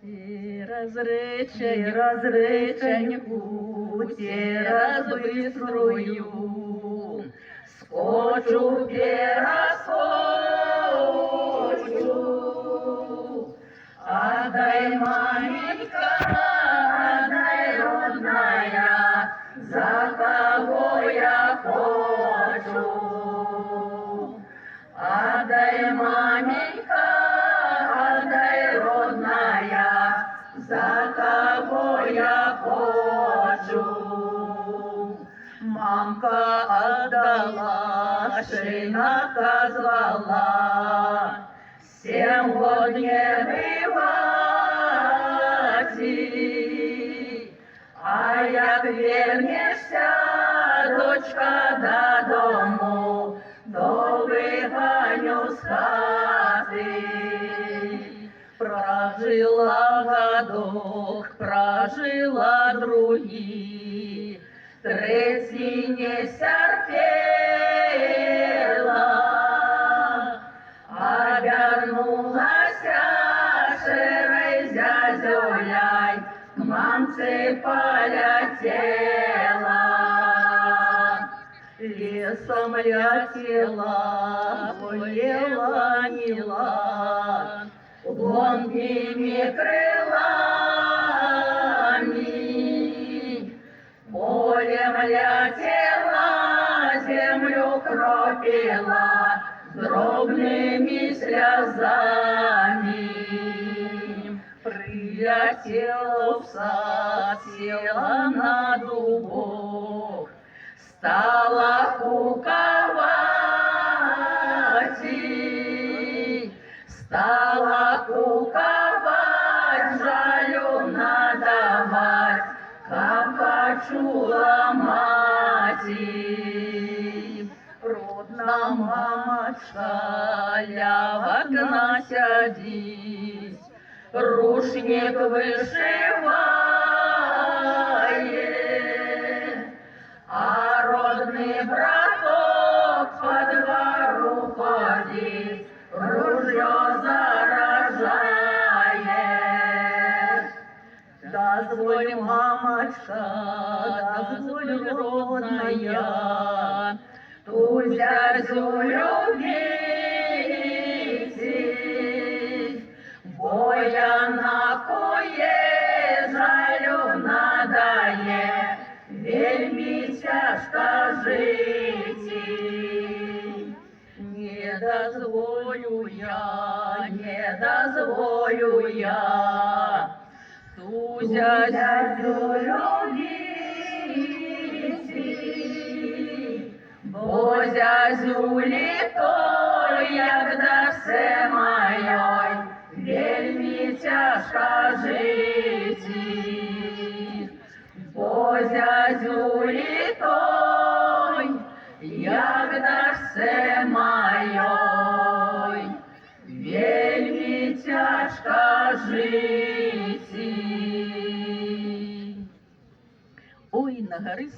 И разреченьку, те разбыструю, скочу перескочу. Отдай, маменька, отдай, родная, за кого я хочу. Отдай, маменька, отдай, родная, за кого я хочу. Мамка отдала, шейнака звала, 7 год не бывать. А як вернешься, дочка, додому, то выгоню с хаты. Прожила годок, прожила другий, третий не терпела, обернулась шерой зязюляй, к мамце полетела. Лесом летела, полела мила, ломкими крылами, полем летела, землю кропила дробными слезами. Прилетела в сад, села на дубок, стала куковать, стала куковать, жалю надавать, как почула мать. Родна мамочка, ля в окна сядись, рушник вышивает, а родный браток по двору ходит, ружье заражает. Дозволь, мамочка, дозволь, родная, ту зязю любить, бо я на кое жалю надає, вельми тяжко жить. Не дозволю я ту зязю любить, бо зязюлі той, як дасе моєй, вельми тяжко жить. Бо зязюлі той, як дасе моєй, вельми тяжко жить. Ой, на гори